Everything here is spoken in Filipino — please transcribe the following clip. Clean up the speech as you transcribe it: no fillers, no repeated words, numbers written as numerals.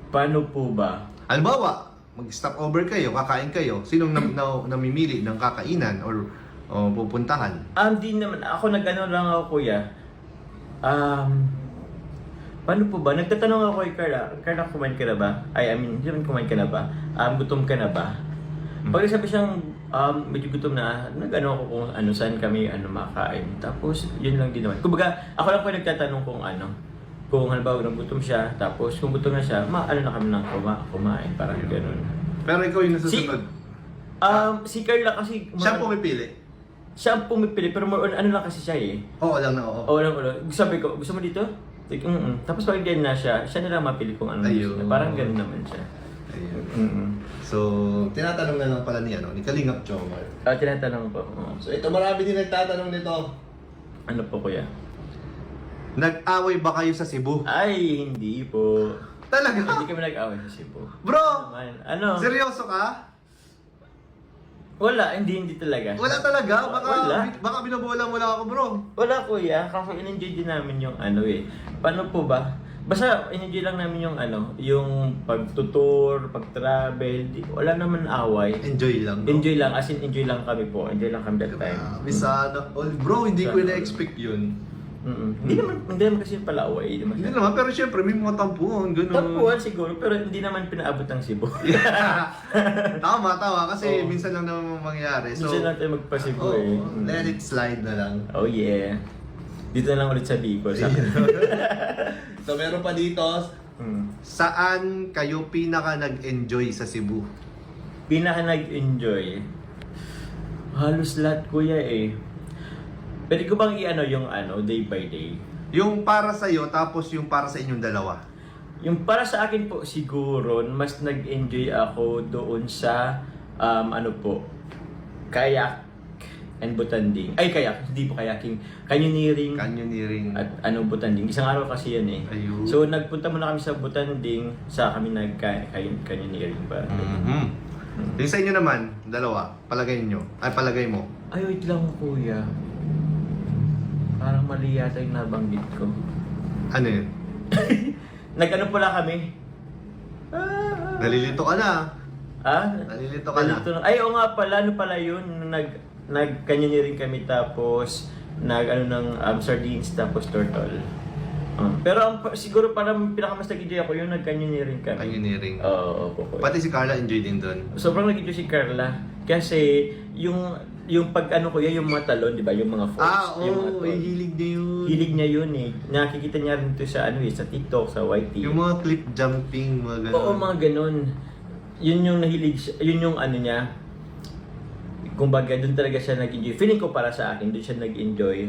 Paano po ba? Halimbawa, mag-stop over kayo, kakain kayo, sinong namimili ng kakainan or pupuntahan? Di naman. Ako nag-ano lang ako, kuya. Paano po ba? Nagtatanong ako kay Carla. Carla, kumain ka na ba? Hindi naman kumain ka na ba? Gutom ka na ba? Pag sabi siyang medyo gutom na, nag-ano ako kung saan kami makain. Tapos, yun lang din naman. Kumbaga, ako lang po nagtatanong kung halimbawa gutom siya, tapos kung gutom na siya, na kami nang kumain, parang gano'n. Pero ikaw yung nasusunod. Si Carla kasi... Siya ang pumipili. Siya ang pumipili, pero more on lang kasi siya eh. Oo lang na oo. Oo lang. Sabi ko, gusto mo dito? Like, Tapos pag ganyan na siya na lang mapili kung ano gusto niya. Parang gano'n naman siya. Ayun. So, tinatanong na lang pala ni Kalingap Jomar. Tinatanong ko. So, ito marami din nagtatanong nito. Ano po, kuya? Nag-away ba kayo sa Cebu? Ay, hindi po. Talaga? Hindi kami nag-away sa Cebu. Bro! Ano? Seryoso ka? Wala, hindi talaga. Wala talaga? Wala. Baka binabola mo lang ako, bro. Wala, kuya. Kasi in-enjoy din namin yung Paano po ba? Basta in-enjoy lang namin yung pagtutour, pag-travel. Wala naman away. Enjoy lang, bro. Enjoy lang, as in enjoy lang kami po. Enjoy lang kami that time. Sana. Bro, hindi ko na-expect yun. Hindi naman kasi pala away. Hindi naman, pero syempre may mga tampuhan, gano'n. Tampuhan siguro, pero hindi naman pinaabot ng Cebu. Tama. Kasi Oo. minsan lang naman mangyayari. So, Minsan lang tayo magpa-Cebu let it slide na lang. Oh yeah. Dito na lang ulit sa Bicol. So, meron pa dito. Saan kayo pinaka nag-enjoy sa Cebu? Pinaka nag-enjoy. Halos lahat, kuya eh. Pwede ko bang yung day by day? Yung para sa iyo tapos yung para sa inyong dalawa. Yung para sa akin po siguro, mas nag-enjoy ako doon sa kayak and butanding. Ay, kayak, hindi po kayaking. Canyoneering. At butanding. Isang araw kasi yan eh. Ayun. So, nagpunta muna kami sa butanding, sa kami nag-canyoneering ba. Yung sa inyo naman, dalawa, palagay mo. Ay, wait lang kuya. Parang mali yata yung nabanggit ko. Ano yun? Pala kami. Nalilito ka na. Nalilito ka na. Ay, oo nga pala. Pala yun? Nag-canyoneering kami tapos ng sardines tapos turtle. Pero siguro parang pinakamas nag-enjoy ako yung nag-canyoneering kami. Canyoneering. Oo, po. Pati si Carla enjoy din doon. Sobrang nag-enjoy si Carla. Kasi yung pag yung mga talon, di ba? Yung mga falls. Hilig niya yun. Hilig niya yun eh. Nakikita niya rin ito sa sa TikTok, sa YT. Yung mga cliff jumping, mga gano'n. Oo, mga ganun. Yun yung nahilig siya, yun yung niya. Kumbaga, doon talaga siya nag-enjoy. Feeling ko para sa akin, doon siya nag-enjoy.